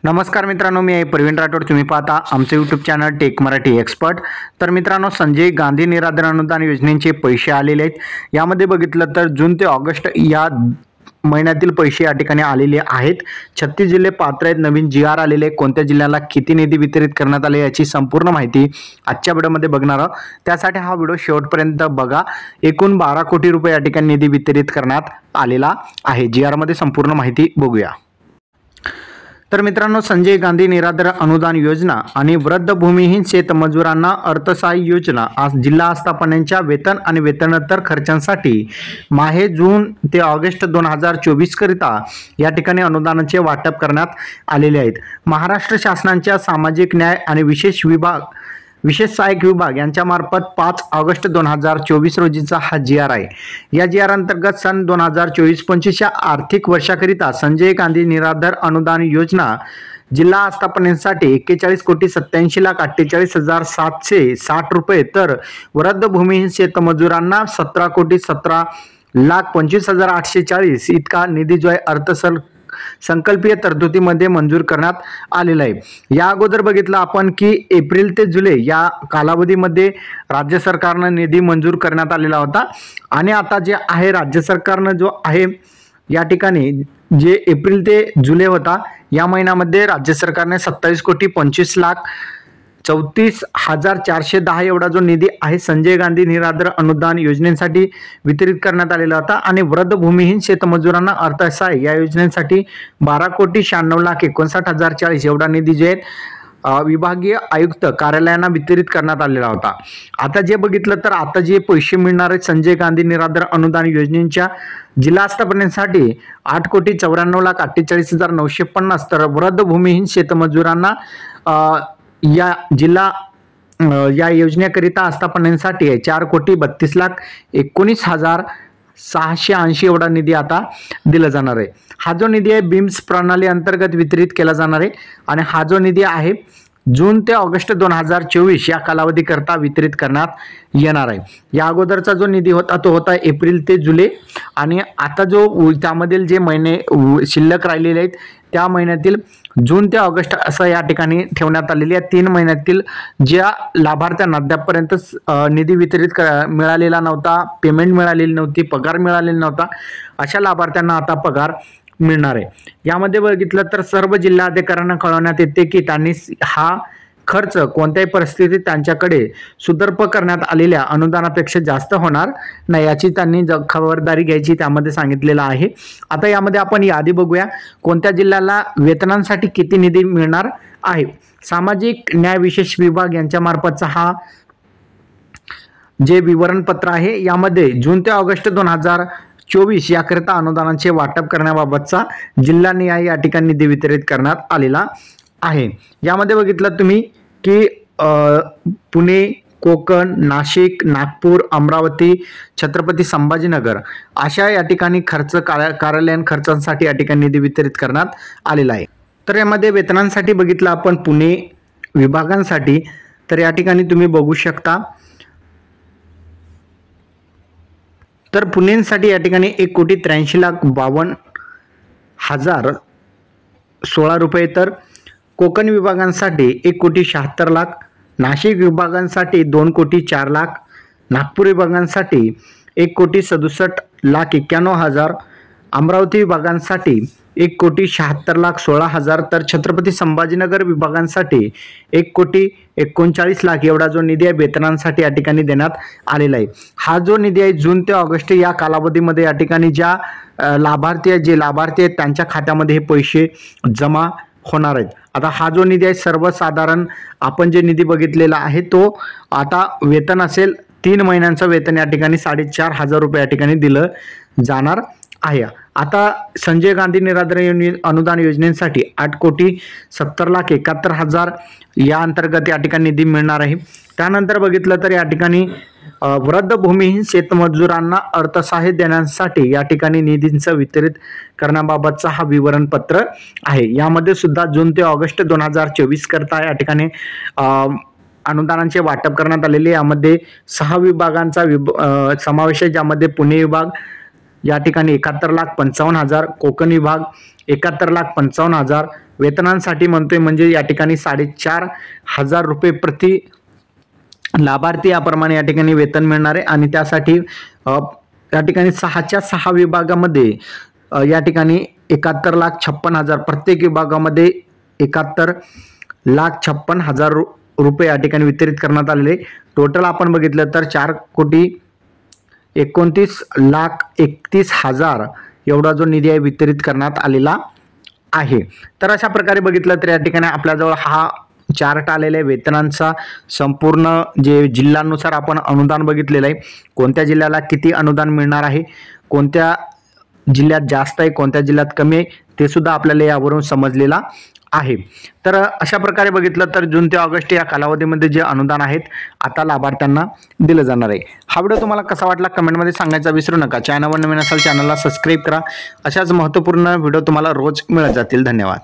नमस्कार मित्रांनो, मी आहे प्रवीण राठोड. तुम्ही पाहता आमचे YouTube channel tech Marathi expert. तर मित्रांनो, संजय गांधी निराधार अनुदान योजनेचे पैसे आलेले आहेत. यामध्ये बघितलं तर जून ते ऑगस्ट या महिन्यातील पैसे या ठिकाणी आलेले आहेत. 36 जिल्हे पात्र आहेत. नवीन GR आलेले, कोणत्या जिल्ह्याला किती निधी वितरित करण्यात आले याची संपूर्ण माहिती आजच्या व्हिडिओमध्ये बघणार आहोत. त्यासाठी हा व्हिडिओ शेवटपर्यंत बघा. एकूण 12 कोटी रुपये या ठिकाणी निधी वितरित करण्यात आलेला आहे. GR मध्ये संपूर्ण माहिती बघूया. तर मित्रांनो, संजय गांधी निराधार अनुदान योजना आणि वृद्ध भूमिहीन शेतमजुरांना अर्थसहाय्य योजना जिल्हा आस्थापनांच्या वेतन आणि वेतनोत्तर खर्चांसाठी माहे जून ते ऑगस्ट 2024 करिता या ठिकाणी अनुदानाचे वाटप करण्यात आलेले आहेत. महाराष्ट्र शासनाच्या सामाजिक न्याय आणि विशेष सहाय्यक विभाग यांच्यामार्फत 5 ऑगस्ट 2024 रोजीचा हा GR आहे. या GR अंतर्गत सन 2024-25 या आर्थिक वर्षाकरिता संजय गांधी निराधार अनुदान योजना जिल्हा आस्थापनेसाठी 41,87,48,760 रुपये, तर वृद्ध भूमिहीन शेतमजुरांना 17,17,25,840 इतका निधी जो आहे संकल्पीय तरतुदीमध्ये मंजूर करण्यात आलेला आहे. या अगोदर बघितलं आपण की एप्रिल ते जुलै या कालावधीमध्ये राज्य सरकारनं निधी मंजूर करण्यात आलेला होता. आणि आता जे आहे राज्य सरकारनं जो आहे या ठिकाणी जे एप्रिल ते जुलै होता, या महिन्यामध्ये राज्य सरकारने 27,25,34,410 एवढा जो निधी आहे संजय गांधी निराधार अनुदान योजनेसाठी वितरित करण्यात आलेला होता. आणि वृद्ध भूमिहीन शेतमजुरांना अर्थसहाय्य या योजनेसाठी 12,96,59,040 एवढा निधी जे आहे विभागीय आयुक्त कार्यालयांना वितरित करण्यात आलेला होता. आता जे बघितलं तर आता जे पैसे मिळणार आहेत संजय गांधी निराधार अनुदान योजनेच्या जिल्हा आस्थापनेसाठी 8,94,48,950, तर वृद्ध भूमिहीन शेतमजुरांना या योजनेकरिता आस्थापनेसाठी 4,32,19,680 एवढा निधी आता दिला जाणार आहे. हा जो निधी आहे BIMS प्रणाली अंतर्गत वितरित केला जाणार आहे. आणि हा जो निधी आहे जून ते ऑगस्ट 2024 या कालावधी करता वितरित करण्यात येणार आहे. या अगोदरचा जो निधी होता तो होता एप्रिल ते जुलै, आणि आता जो त्यामधील जे महिने शिल्लक राहिलेले आहेत त्या महिन्यातील जून ते ऑगस्ट असं या ठिकाणी ठेवण्यात आलेली आहे. 3 महिन्यातील ज्या लाभार्थ्यांना अद्यापपर्यंत निधी वितरित मिळालेला नव्हता, पेमेंट मिळालेली नव्हती, पगार मिळालेला नव्हता, अशा लाभार्थ्यांना आता पगार मिळणार आहे. यामध्ये बघितलं तर सर्व जिल्हाधिकाऱ्यांना कळवण्यात येते की त्यांनी हा खर्च कोणत्याही परिस्थितीत त्यांच्याकडे सुदर्प करण्यात आलेल्या अनुदानापेक्षा जास्त होणार नाही याची त्यांनी खबरदारी घ्यायची त्यामध्ये सांगितलेलं आहे. आता यामध्ये आपण यादी बघूया. कोणत्या जिल्ह्याला वेतनांसाठी किती निधी मिळणार आहे. सामाजिक न्याय विशेष विभाग यांच्या मार्फतचा हा जे विवरणपत्र आहे, यामध्ये जून ते ऑगस्ट 2024 याकरिता अनुदानाचे वाटप करण्याबाबतचा जिल्हानिहाय या ठिकाणी निधी वितरित करण्यात आलेला आहे. यामध्ये बघितलं तुम्ही की पुणे, कोकण, नाशिक, नागपूर, अमरावती, छत्रपती संभाजीनगर अशा या ठिकाणी कार्यालयीन खर्चांसाठी या ठिकाणी निधी वितरित करण्यात आलेला आहे. तर यामध्ये वेतनांसाठी बघितलं आपण पुणे विभागांसाठी, तर या ठिकाणी तुम्ही बघू शकता. तर पुणेसाठी या ठिकाणी 1,83,52,016 रुपये, तर कोकण विभागांसाठी 1,76,00,000, नाशिक विभागांसाठी 2,04,00,000, नागपूर विभागांसाठी 1,67,91,000, अमरावती विभागांसाठी 1,76,16,000, तर छत्रपती संभाजीनगर विभागांसाठी 1,39,00,000 एवढा जो निधी आहे वेतनांसाठी या ठिकाणी देण्यात आलेला आहे. हा जो निधी आहे जून ते ऑगस्ट या कालावधीमध्ये या ठिकाणी ज्या लाभार्थी आहेत त्यांच्या खात्यामध्ये हे पैसे जमा होणार आहेत. आता हा जो निधी आहे सर्वसाधारण आपण जे निधी बघितलेला आहे तो आता वेतन असेल 3 महिन्यांचं वेतन या ठिकाणी 4,500 रुपये या ठिकाणी दिलं जाणार आहे. आता संजय गांधी निराधार अनुदान योजनेसाठी 8,70,71,000 या अंतर्गत या ठिकाणी निधी मिळणार आहे. त्यानंतर बघितलं तर या ठिकाणी वृद्ध भूमिहीन शेतमजुरांना अर्थसहाय्य देण्यासाठी या ठिकाणी निधींचं वितरित करण्याबाबतचा हा विवरणपत्र आहे. यामध्ये सुद्धा जून ते ऑगस्ट 2024 करता या ठिकाणी अनुदानांचे वाटप करण्यात आलेले. यामध्ये 6 विभागांचा समावेश आहे, ज्यामध्ये पुणे विभाग या ठिकाणी 71,55,000, कोकण विभाग 71,55,000 वेतनांसाठी म्हणतोय, म्हणजे या ठिकाणी 4,500 रुपये प्रति लाभार्थी याप्रमाणे या ठिकाणी वेतन मिळणार आहे। आणि त्यासाठी या ठिकाणी 6च्या 6 विभागामध्ये या ठिकाणी 71,56,000 प्रत्येक विभागामध्ये 71,56,000 रुपये या ठिकाणी वितरित करण्यात आलेले। टोटल आपण बघितलं तर 4,29,31,000 एवढा जो निधी आहे वितरित करण्यात आलेला आहे। तर अशा प्रकारे बघितलं तर या ठिकाणी आपल्याजवळ हा चार्ट आलेला आहे वेतनांचा, संपूर्ण जे जिल्ह्यानुसार आपण अनुदान बघितलेलं आहे, कोणत्या जिल्ह्याला किती अनुदान मिळणार आहे, कोणत्या जिल्ह्यात जास्त आहे, कोणत्या जिल्ह्यात कमी आहे, ते सुद्धा आपल्याला यावरून समजलेला आहे। तर अशा प्रकारे बघितलं तर जून ते ऑगस्ट या कालावधीमध्ये जे अनुदान आहेत आता लाभार्थ्यांना दिलं जाणार आहे। हा व्हिडिओ तुम्हाला कसा वाटला कमेंटमध्ये सांगायचा विसरू नका। चॅनलवर नवीन असाल चॅनलला सबस्क्राईब करा। अशाच महत्त्वपूर्ण व्हिडिओ तुम्हाला रोज मिळत जातील। धन्यवाद।